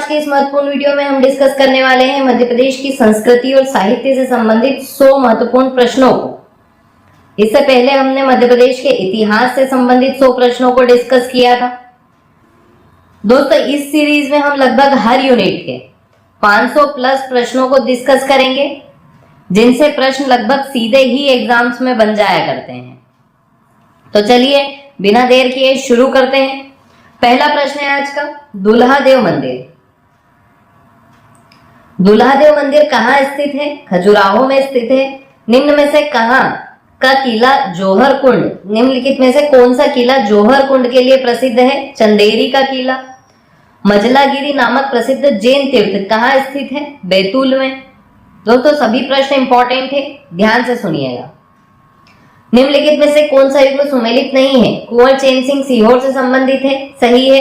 आज के इस महत्वपूर्ण वीडियो में हम डिस्कस करने वाले हैं मध्य प्रदेश की संस्कृति और साहित्य से संबंधित 100 महत्वपूर्ण प्रश्नों को। इससे पहले हमने मध्य प्रदेश के इतिहास से संबंधित 100 प्रश्नों को डिस्कस किया था। दोस्तों, इस सीरीज में हम लगभग हर यूनिट के 500 प्लस प्रश्नों को डिस्कस करेंगे, जिनसे प्रश्न लगभग सीधे ही एग्जाम्स में बन जाया करते हैं। तो चलिए बिना देर किए शुरू करते हैं। पहला प्रश्न है आज का, दुल्हादेव मंदिर। दुल्हादेव मंदिर कहाँ स्थित है? खजुराहो में स्थित है। निम्न में से कहाँ का किला जौहर कुंड, निम्नलिखित में से कौन सा किला जौहर कुंड के लिए प्रसिद्ध है? चंदेरी का किला। मजलागिरी नामक प्रसिद्ध जैन तीर्थ कहाँ स्थित है? बैतूल में। दोस्तों, सभी प्रश्न इंपॉर्टेंट है, ध्यान से सुनिएगा। निम्नलिखित में से कौन सा युग्म सुमेलित नहीं है? कुंवर चैन सिंह सीहोर से संबंधित है, सही है।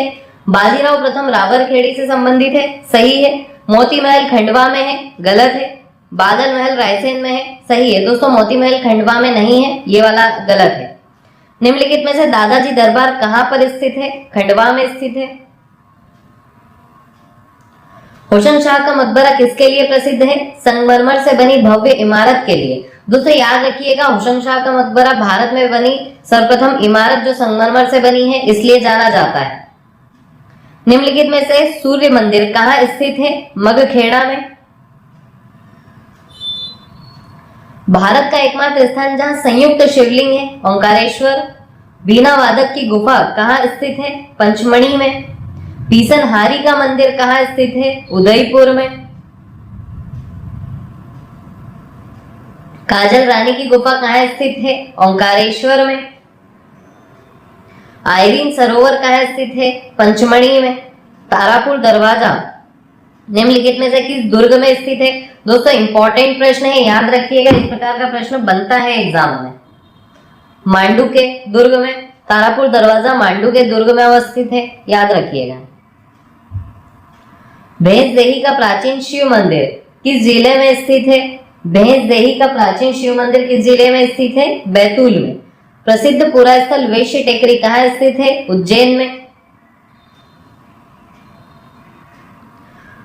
बाजीराव प्रथम रावरखेड़ी से संबंधित है, सही है। मोती महल खंडवा में है, गलत है। बादल महल रायसेन में है, सही है। दोस्तों, मोती महल खंडवा में नहीं है, ये वाला गलत है। निम्नलिखित में से दादाजी दरबार कहाँ पर स्थित है? खंडवा में स्थित है। होशंग शाह का मकबरा किसके लिए प्रसिद्ध है? संगमरमर से बनी भव्य इमारत के लिए। दोस्तों, याद रखिएगा, होशंग शाह का मकबरा भारत में बनी सर्वप्रथम इमारत जो संगमरमर से बनी है, इसलिए जाना जाता है। निम्नलिखित में से सूर्य मंदिर कहाँ स्थित है? मगखेड़ा में। भारत का एकमात्र स्थान जहां संयुक्त शिवलिंग है, ओंकारेश्वर। बीना वादक की गुफा कहाँ स्थित है? पंचमढ़ी में। पीसनहारी का मंदिर कहाँ स्थित है? उदयपुर में। काजल रानी की गुफा कहाँ स्थित है? ओंकारेश्वर में। आयरीन सरोवर कहाँ स्थित है? पंचमढ़ी में। तारापुर दरवाजा निम्नलिखित में से किस दुर्ग में स्थित है? दोस्तों, इंपॉर्टेंट प्रश्न है, याद रखिएगा, इस प्रकार का प्रश्न बनता है एग्जाम में। मांडू के दुर्ग में। तारापुर दरवाजा मांडू के दुर्ग में अवस्थित है, याद रखिएगा। भैंसदेही का प्राचीन शिव मंदिर किस जिले में स्थित है? भैंसदेही का प्राचीन शिव मंदिर किस जिले में स्थित है? बैतूल में। प्रसिद्ध पुरास्थल वैश्य टेकरी कहाँ स्थित है? उज्जैन में।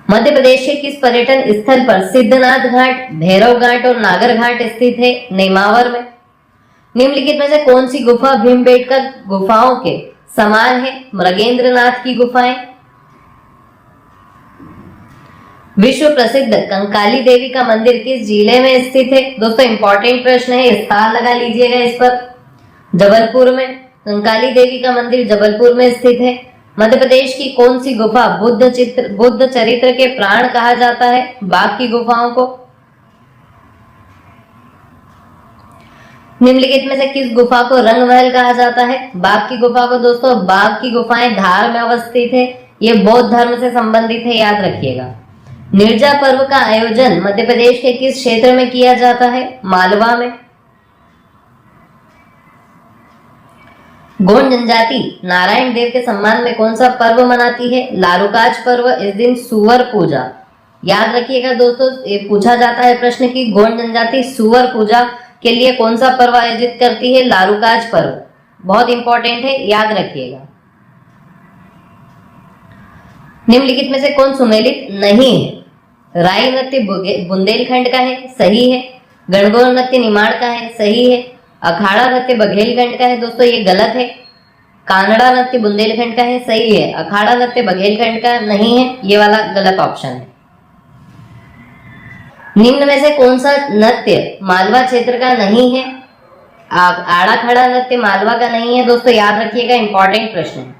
मध्य प्रदेश के किस पर्यटन स्थल पर सिद्धनाथ घाट, भैरव घाट और नागर घाट स्थित है? नेमावर में। निम्नलिखित में से कौन सी गुफा भीमबेटका गुफाओं के समान है? मृगेंद्रनाथ की गुफाएं। विश्व प्रसिद्ध कंकाली देवी का मंदिर किस जिले में स्थित है? दोस्तों, इंपॉर्टेंट प्रश्न है, स्टार लगा लीजिएगा इस पर। जबलपुर में। कंकाली देवी का मंदिर जबलपुर में स्थित है। मध्य प्रदेश की कौन सी गुफा बुद्ध चरित्र के प्राण कहा जाता है? बाघ की गुफाओं को। निम्नलिखित में से किस गुफा को रंग महल कहा जाता है? बाघ की गुफा को। दोस्तों, बाघ की गुफाएं धार में अवस्थित है, ये बौद्ध धर्म से संबंधित है, याद रखिएगा। निर्जा पर्व का आयोजन मध्य प्रदेश के किस क्षेत्र में किया जाता है? मालवा में। गोंड जनजाति नारायण देव के सम्मान में कौन सा पर्व मनाती है? लारूकाज पर्व। इस दिन सुअर पूजा, याद रखिएगा दोस्तों, ये पूछा जाता है प्रश्न कि गोंड जनजाति सुअर पूजा के लिए कौन सा पर्व आयोजित करती है? लारूकाज पर्व। बहुत इंपॉर्टेंट है, याद रखिएगा। निम्नलिखित में से कौन सुमेलित नहीं है? राई नृत्य बुंदेलखंड का है, सही है। गणगौर नृत्य निमाड़ का है, सही है। अखाड़ा नृत्य बघेलखंड का है, दोस्तों ये गलत है। कांगड़ा नृत्य बुंदेलखंड का है, सही है। अखाड़ा नृत्य बघेलखंड का नहीं है, ये वाला गलत ऑप्शन है। निम्न में से कौन सा नृत्य मालवा क्षेत्र का नहीं है? आड़ा खड़ा नृत्य मालवा का नहीं है, दोस्तों याद रखिएगा, इंपॉर्टेंट प्रश्न है।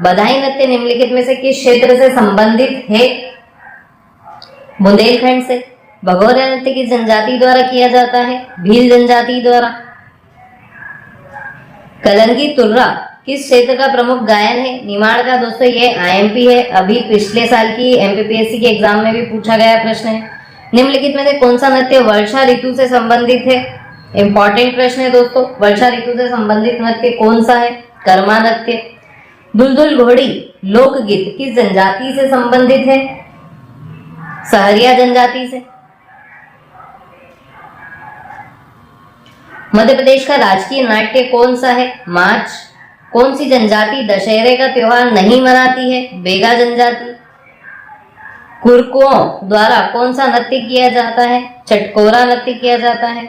बधाई नृत्य निम्नलिखित में से किस क्षेत्र से संबंधित है? बुंदेलखंड से। भगोरिया नृत्य किस जनजाति द्वारा किया जाता है? भील जनजाति द्वारा। कलंगी तुर्रा किस क्षेत्र का प्रमुख गायन है? निमाड़ का। दोस्तों, ये आईएमपी है, अभी पिछले साल की एमपीपीएससी के एग्जाम में भी पूछा गया प्रश्न है। निम्नलिखित में से कौन सा नृत्य वर्षा ऋतु से संबंधित है? इंपॉर्टेंट प्रश्न है दोस्तों, वर्षा ऋतु से संबंधित नृत्य कौन सा है? कर्मा नृत्य। दुलदुल घोड़ी लोकगीत किस जनजाति से संबंधित है? सहरिया जनजाति से। मध्य प्रदेश का राजकीय नाट्य कौन सा है? मार्च। कौन सी जनजाति दशहरे का त्योहार नहीं मनाती है? बेगा जनजाति। कुरकुओं द्वारा कौन सा नृत्य किया जाता है? चटकोरा नृत्य किया जाता है।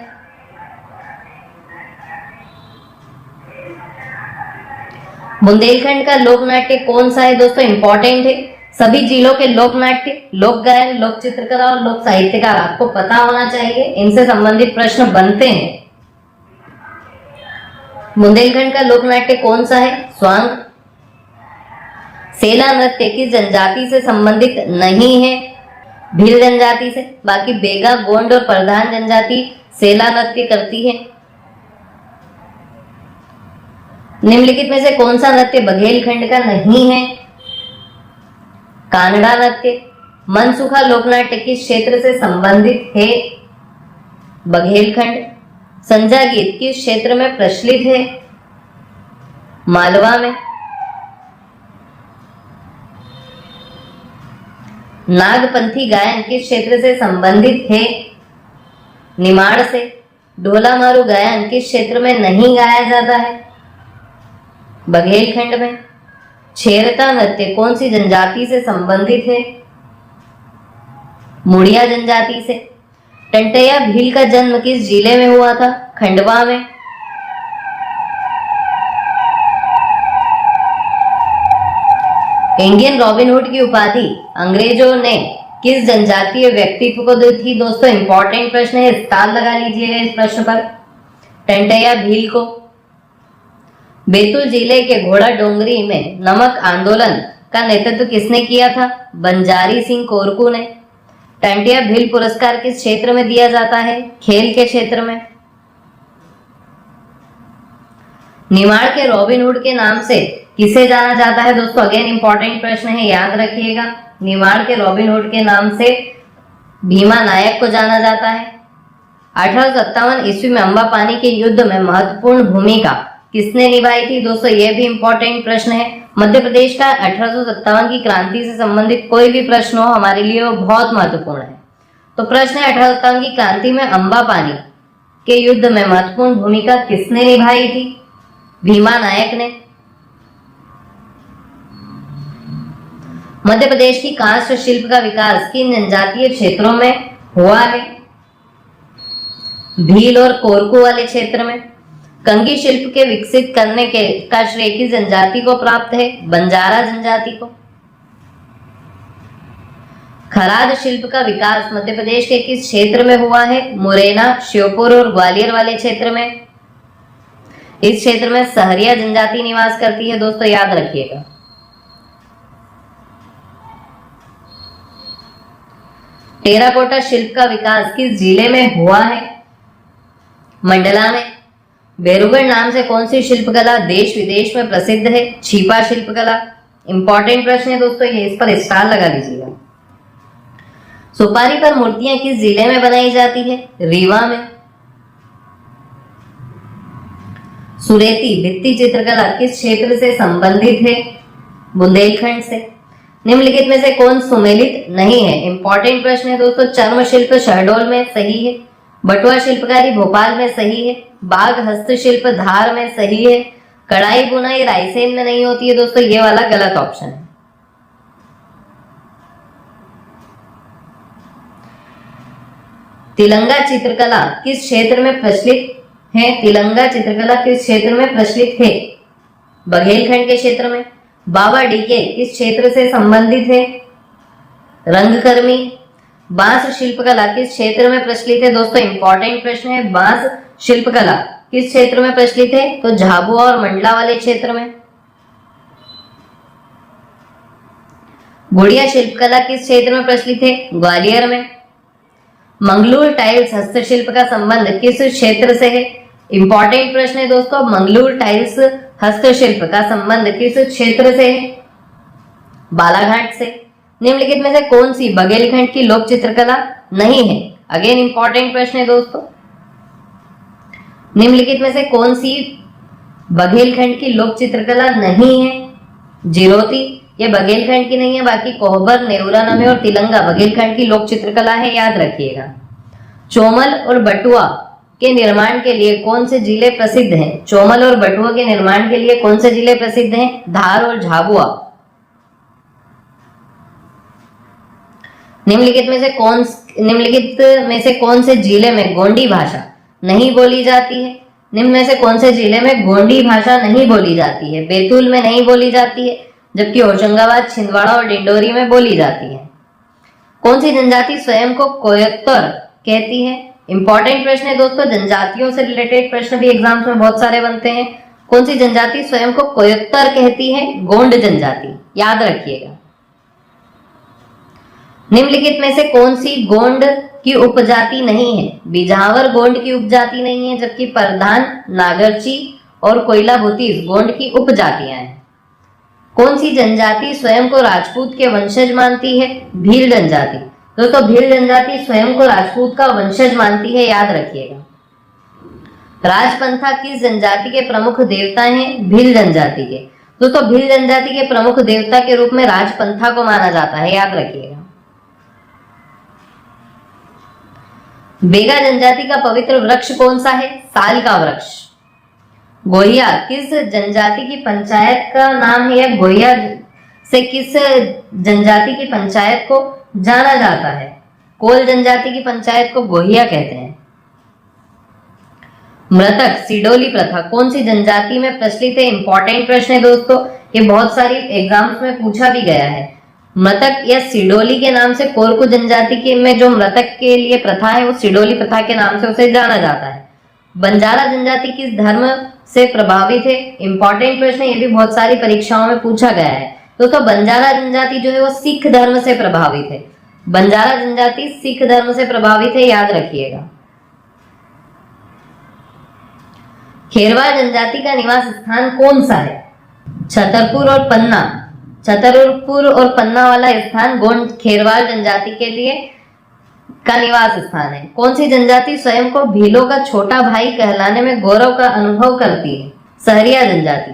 बुंदेलखंड का लोक नाट्य कौन सा है दोस्तों? इंपॉर्टेंट है। सभी जिलों के लोक नाट्य, लोक गायन, लोक चित्रकला और लोक साहित्यकार आपको पता होना चाहिए, इनसे संबंधित प्रश्न बनते हैं। बुंदेलखंड का लोक नाट्य कौन सा है? स्वांग। सेला नृत्य किस जनजाति से संबंधित नहीं है? भील जनजाति से। बाकी बेगा, गोंड और प्रधान जनजाति सेला नृत्य करती है। निम्नलिखित में से कौन सा नृत्य बघेलखंड का नहीं है? कानड़ा नृत्य। मनसुखा लोकनाट्य किस क्षेत्र से संबंधित है? बघेलखंड। संजा गीत किस क्षेत्र में प्रचलित है? मालवा में। नागपंथी गायन किस क्षेत्र से संबंधित है? निमाड़ से। ढोला मारू गायन किस क्षेत्र में नहीं गाया जाता है? बघेलखंड में। छेरता नृत्य कौन सी जनजाति से संबंधित है? मुड़िया जनजाति से। टंटैया भील का जन्म किस जिले में हुआ था? खंडवा में। इंडियन रॉबिनहुड की उपाधि अंग्रेजों ने किस जनजातीय व्यक्तित्व को दी थी? दोस्तों इंपॉर्टेंट प्रश्न है, स्टार लगा लीजिएगा इस प्रश्न पर। टंटैया भील को। बैतूल जिले के घोड़ा डोंगरी में नमक आंदोलन का नेतृत्व किसने किया था? बंजारी सिंह कोरकू ने। टंटैया भील पुरस्कार किस क्षेत्र में दिया जाता है? खेल के क्षेत्र में। निमाड़ के रॉबिनहुड के नाम से किसे जाना जाता है? दोस्तों अगेन इंपॉर्टेंट प्रश्न है, याद रखिएगा। निमाड़ के रॉबिनहुड के नाम से भीमा नायक को जाना जाता है। 1857 ईस्वी में अम्बापानी के युद्ध में महत्वपूर्ण भूमिका किसने निभाई थी? दोस्तों ये भी इंपॉर्टेंट प्रश्न है। मध्य प्रदेश का 1857 की क्रांति से संबंधित कोई भी प्रश्न हो हमारे लिए वो बहुत महत्वपूर्ण है। तो प्रश्न है 1857 की क्रांति में अम्बापानी के युद्ध में महत्वपूर्ण भूमिका किसने निभाई थी? भीमा नायक ने। मध्य प्रदेश की काष्ठ शिल्प का विकास किन जनजातीय क्षेत्रों में हुआ है? भील और कोरकू वाले क्षेत्र में। कंगी शिल्प के विकसित करने का श्रेय किस जनजाति को प्राप्त है? बंजारा जनजाति को। खराद शिल्प का विकास मध्य प्रदेश के किस क्षेत्र में हुआ है? मुरैना, श्योपुर और ग्वालियर वाले क्षेत्र में। इस क्षेत्र में सहरिया जनजाति निवास करती है, दोस्तों याद रखिएगा। टेराकोटा शिल्प का विकास किस जिले में हुआ है? मंडला में। बेरुगढ़ नाम से कौन सी शिल्पकला देश विदेश में प्रसिद्ध है? छिपा शिल्पकला। इंपॉर्टेंट प्रश्न है दोस्तों, ये इस पर स्टार लगा दीजिएगा। सुपारी पर मूर्तियां किस जिले में बनाई जाती है? रीवा में। सुरेती भित्ति चित्रकला किस क्षेत्र से संबंधित है? बुंदेलखंड से। निम्नलिखित में से कौन सुमेलित नहीं है? इंपॉर्टेंट प्रश्न है दोस्तों। चर्म शिल्प शहडोल में सही है। बटुआ शिल्पकारी भोपाल में सही है। बाघ हस्तशिल्प धार में सही है। कढ़ाई बुनाई रायसेन में नहीं होती है, दोस्तों ये वाला गलत ऑप्शन है। तिलंगा चित्रकला किस क्षेत्र में प्रचलित है? तिलंगा चित्रकला किस क्षेत्र में प्रचलित है? बघेलखंड के क्षेत्र में। बाबा डीके किस क्षेत्र से संबंधित है? रंगकर्मी। बांस शिल्पकला किस क्षेत्र में प्रचलित है? दोस्तों इंपॉर्टेंट प्रश्न है, बांस शिल्पकला किस क्षेत्र में प्रचलित है? तो झाबुआ और मंडला वाले क्षेत्र में। गुड़िया शिल्पकला किस क्षेत्र में प्रचलित है? ग्वालियर में। मंगलूर टाइल्स हस्तशिल्प का संबंध किस क्षेत्र से है? इंपॉर्टेंट प्रश्न है दोस्तों, मंगलूर टाइल्स हस्तशिल्प का संबंध किस क्षेत्र से है? बालाघाट से। निम्नलिखित में से कौन सी बघेलखंड की लोक चित्रकला नहीं है? अगेन इंपॉर्टेंट प्रश्न है दोस्तों। निम्नलिखित में से कौन सी बघेलखंड की लोक चित्रकला नहीं है? जिरोती, ये बघेलखंड की नहीं है, बाकी कोहबर, नेवरा नमे और तिलंगा बघेलखंड की लोक चित्रकला है, याद रखिएगा। चोमल और बटुआ के निर्माण के लिए कौन से जिले प्रसिद्ध हैं? चोमल और बटुआ के निर्माण के लिए कौन से जिले प्रसिद्ध हैं? धार और झाबुआ। निम्नलिखित में से कौन से जिले में गोंडी भाषा नहीं बोली जाती है? निम्न में से कौन से जिले में गोंडी भाषा नहीं बोली जाती है? बैतूल में नहीं बोली जाती है, जबकि होशंगाबाद, छिंदवाड़ा और डिंडोरी में बोली जाती है। कौन सी जनजाति स्वयं को कोयत्तर कहती है? इंपॉर्टेंट प्रश्न है दोस्तों, जनजातियों से रिलेटेड प्रश्न भी एग्जाम्स में बहुत सारे बनते हैं। कौन सी जनजाति स्वयं को कोयत्तर कहती है? गोंड जनजाति, याद रखिएगा। निम्नलिखित में से कौन सी गोंड की उपजाति नहीं है? बिझावर गोंड की उपजाति नहीं है, जबकि परधान, नागरची और कोयला भूतीस गोंड की उपजातियां हैं। कौन सी जनजाति स्वयं को राजपूत के वंशज मानती है? भील जनजाति। दोस्तों भील जनजाति स्वयं को राजपूत का वंशज मानती है, याद रखिएगा। राजपंथा किस जनजाति के प्रमुख देवता हैं? भील जनजाति के। दोस्तों भील जनजाति के प्रमुख देवता के रूप में राजपंथा को माना जाता है, याद रखिएगा। बेगा जनजाति का पवित्र वृक्ष कौन सा है? साल का वृक्ष। गोहिया किस जनजाति की पंचायत का नाम है? या गोहिया से किस जनजाति की पंचायत को जाना जाता है? कोल जनजाति की पंचायत को गोहिया कहते हैं। मृतक सिडोली प्रथा कौन सी जनजाति में प्रचलित है? इंपॉर्टेंट प्रश्न है दोस्तों, ये बहुत सारी एग्जाम्स में पूछा भी गया है। मृतक या सिडोली के नाम से कोरकू जनजाति के में जो मृतक के लिए प्रथा है वो सिडोली प्रथा के नाम से उसे जाना जाता है। बंजारा जनजाति किस धर्म से प्रभावित है? इंपॉर्टेंट प्रश्न, ये भी बहुत सारी परीक्षाओं में पूछा गया है। दोस्तों बंजारा जनजाति जो है वो सिख धर्म से प्रभावित है। बंजारा जनजाति सिख धर्म से प्रभावित है, याद रखिएगा। खेरवार जनजाति का निवास स्थान कौन सा है? छतरपुर और पन्ना। छतरपुर और पन्ना वाला स्थान गोंड खेरवार जनजाति के लिए का निवास स्थान है। कौन सी जनजाति स्वयं को भीलों का छोटा भाई कहलाने में गौरव का अनुभव करती है? सहरिया जनजाति।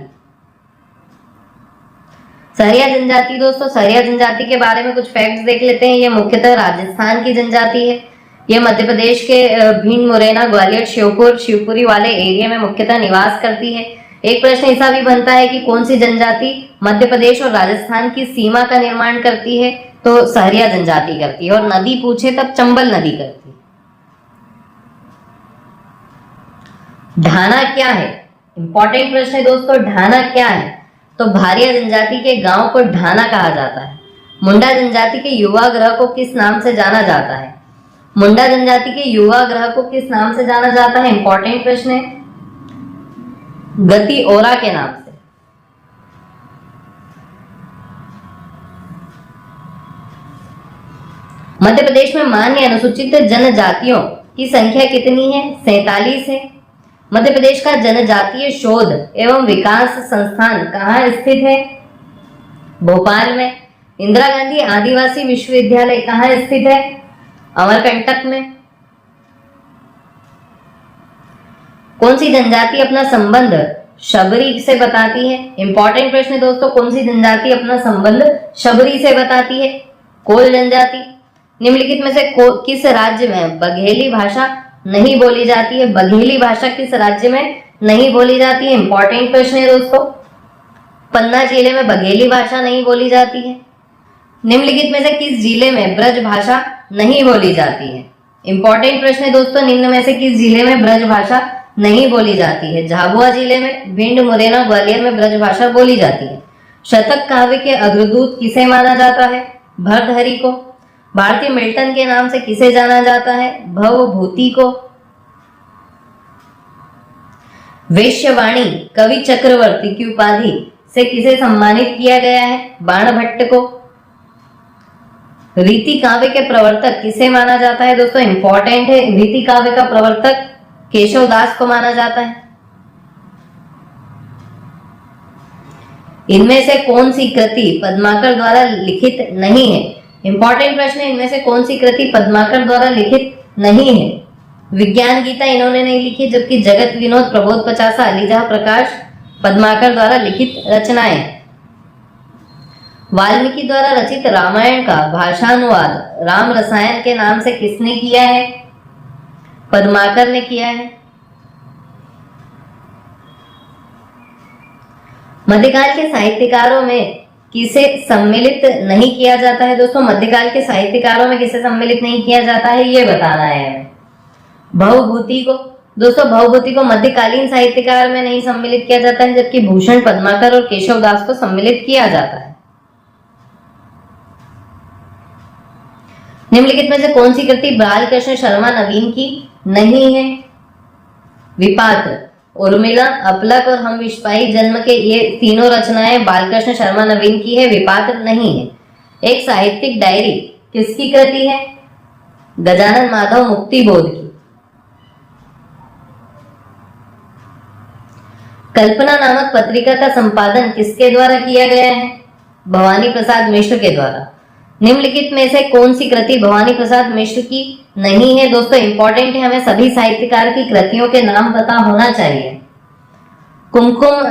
सहरिया जनजाति दोस्तों, सहरिया जनजाति के बारे में कुछ फैक्ट्स देख लेते हैं। ये मुख्यतः राजस्थान की जनजाति है। यह मध्य प्रदेश के भिंड, मुरैना, ग्वालियर, श्योपुर, शिवपुरी वाले एरिया में मुख्यतः निवास करती है। एक प्रश्न ऐसा भी बनता है कि कौन सी जनजाति मध्य प्रदेश और राजस्थान की सीमा का निर्माण करती है? तो सहरिया जनजाति करती है। और नदी पूछे तब चंबल नदी करती है। ढाना क्या है? इंपॉर्टेंट प्रश्न है दोस्तों, ढाना क्या है? तो भारिया जनजाति के गांव को ढाना कहा जाता है। मुंडा जनजाति के युवा ग्रह को किस नाम से जाना जाता है? मुंडा जनजाति के युवा ग्रह को किस नाम से जाना जाता है? इंपॉर्टेंट प्रश्न है, गति ओरा के नाम से। मध्य प्रदेश में मान्य अनुसूचित जनजातियों की संख्या कितनी है? 47 है। मध्य प्रदेश का जनजातीय शोध एवं विकास संस्थान कहाँ स्थित है? भोपाल में। इंदिरा गांधी आदिवासी विश्वविद्यालय कहाँ स्थित है? अमरकंटक में। कौन सी जनजाति अपना संबंध शबरी से बताती है? इंपॉर्टेंट प्रश्न है दोस्तों, कौन सी जनजाति अपना संबंध शबरी से बताती है? कोल जनजाति। निम्नलिखित में से किस राज्य में बघेली भाषा नहीं बोली जाती है? बघेली भाषा किस राज्य में नहीं बोली जाती है? इंपॉर्टेंट प्रश्न है दोस्तों, पन्ना जिले में बघेली भाषा नहीं बोली जाती है। निम्नलिखित में से किस जिले में ब्रज भाषा नहीं बोली जाती है? इंपॉर्टेंट प्रश्न है दोस्तों, निम्न में से किस जिले में ब्रज भाषा नहीं बोली जाती है? झाबुआ जिले में। भिंड, मुरैना, ग्वालियर में ब्रज भाषा बोली जाती है। शतक काव्य के अग्रदूत किसे माना जाता है? भर्तहरि को। भारतीय मिल्टन के नाम से किसे जाना जाता है? भवभूति को। वेश्यवाणी कवि चक्रवर्ती की उपाधि से किसे सम्मानित किया गया है? बाणभट्ट को। रीति काव्य के प्रवर्तक किसे माना जाता है? दोस्तों इंपॉर्टेंट है, रीति काव्य का प्रवर्तक केशव दास को माना जाता है। इनमें से कौन सी कृति पद्माकर द्वारा लिखित नहीं है? इंपॉर्टेंट प्रश्न है, इनमें से कौन सी कृति पद्माकर द्वारा लिखित नहीं है? विज्ञान गीता इन्होंने नहीं लिखी, जबकि जगत विनोद, प्रबोध पचासा, अलीजा प्रकाश पद्माकर द्वारा लिखित रचनाएं। वाल्मीकि द्वारा रचित रामायण का भाषानुवाद राम रसायन के नाम से किसने किया है? पद्माकर ने किया है। मध्यकाल के साहित्यकारों में किसे सम्मिलित नहीं किया जाता है दोस्तों? मध्यकाल के साहित्यकारों में किसे सम्मिलित नहीं किया जाता है, ये बताना है हमें। भवभूति को, दोस्तों भवभूति को मध्यकालीन साहित्यकार में नहीं सम्मिलित किया जाता है, जबकि भूषण पद्माकर और केशव दास को सम्मिलित किया जाता है। निम्नलिखित में से कौन सी कृति बालकृष्ण शर्मा नवीन की नहीं है? विपात्र, उर्मिला, अपलक और हम विश्वाई जन्म के ये तीनों रचनाएं बालकृष्ण शर्मा नवीन की है, विपात्र नहीं है। एक साहित्यिक डायरी किसकी कृति है? गजानन माधव मुक्तिबोध की। कल्पना नामक पत्रिका का संपादन किसके द्वारा किया गया है? भवानी प्रसाद मिश्र के द्वारा। निम्नलिखित में से कौन सी कृति भवानी प्रसाद मिश्र की नहीं है? दोस्तों इंपॉर्टेंट है, हमें सभी साहित्यकार की कृतियों के नाम पता होना चाहिए। कुमकुम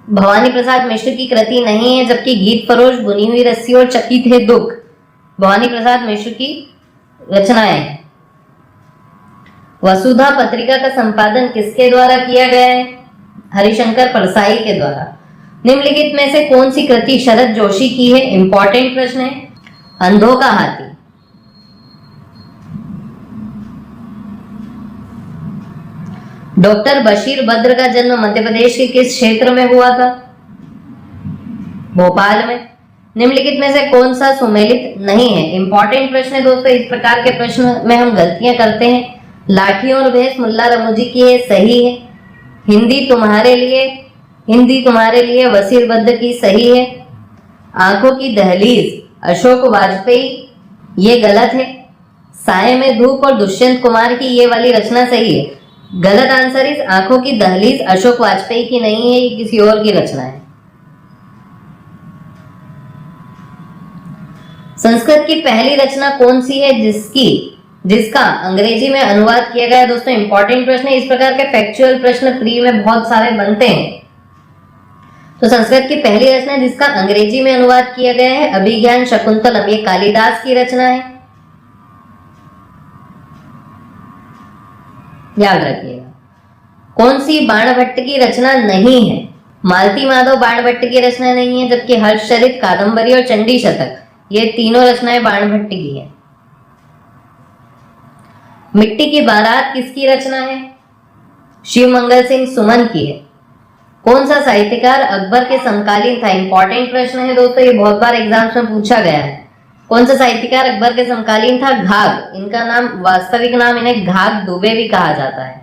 भवानी प्रसाद मिश्र की कृति नहीं है, जबकि गीत फरोश, बुनी हुई रस्सी और चकित है दुख भवानी प्रसाद मिश्र की रचनाएं हैं। वसुधा पत्रिका का संपादन किसके द्वारा किया गया है? हरिशंकर परसाई के द्वारा। निम्नलिखित में से कौन सी कृति शरद जोशी की है? इंपॉर्टेंट प्रश्न है। अंधों का हाथी। डॉक्टर बशीर बद्र का जन्म मध्य प्रदेश के किस क्षेत्र में हुआ था? भोपाल में। निम्नलिखित में से कौन सा सुमेलित नहीं है? इंपॉर्टेंट प्रश्न है दोस्तों, इस प्रकार के प्रश्न में हम गलतियां करते हैं। लाठियों और भैंस मुल्ला रमूजी की है, सही है। हिंदी तुम्हारे लिए वसीर बद्र की सही है। आंखों की दहलीज अशोक वाजपेयी, ये गलत है। साए में धूप और दुष्यंत कुमार की ये वाली रचना सही है। गलत आंसर इस आंखों की दहलीज अशोक वाजपेयी की नहीं है, ये किसी और की रचना है। संस्कृत की पहली रचना कौन सी है जिसका अंग्रेजी में अनुवाद किया गया है? दोस्तों इंपॉर्टेंट प्रश्न है, इस प्रकार के फैक्चुअल प्रश्न प्री में बहुत सारे बनते हैं। तो संस्कृत की पहली रचना जिसका अंग्रेजी में अनुवाद किया गया है अभिज्ञान शकुंतलम, ये कालिदास की रचना है, याद रखिएगा। कौन सी बाणभट्ट की रचना नहीं है? मालती माधव बाणभट्ट की रचना नहीं है, जबकि हर्षचरित, कादंबरी और चंडी शतक ये तीनों रचनाएं बाणभट्ट की है। मिट्टी की बारात किसकी रचना है? शिव मंगल सिंह सुमन की है। कौन सा साहित्यकार अकबर के समकालीन था? इंपॉर्टेंट प्रश्न है दोस्तों, ये बहुत बार एग्जाम्स में पूछा गया है। कौन सा साहित्यकार अकबर के समकालीन था? घाघ, इनका नाम वास्तविक नाम इन्हें घाघ दुबे भी कहा जाता है।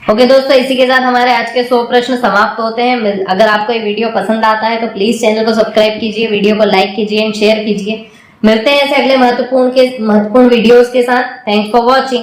ओके दोस्तों, इसी के साथ हमारे आज के 100 प्रश्न समाप्त होते हैं। अगर आपको ये वीडियो पसंद आता है तो प्लीज चैनल को सब्सक्राइब कीजिए, वीडियो को लाइक कीजिए एंड शेयर कीजिए। मिलते हैं ऐसे अगले महत्वपूर्ण वीडियोस के साथ। Thanks for watching.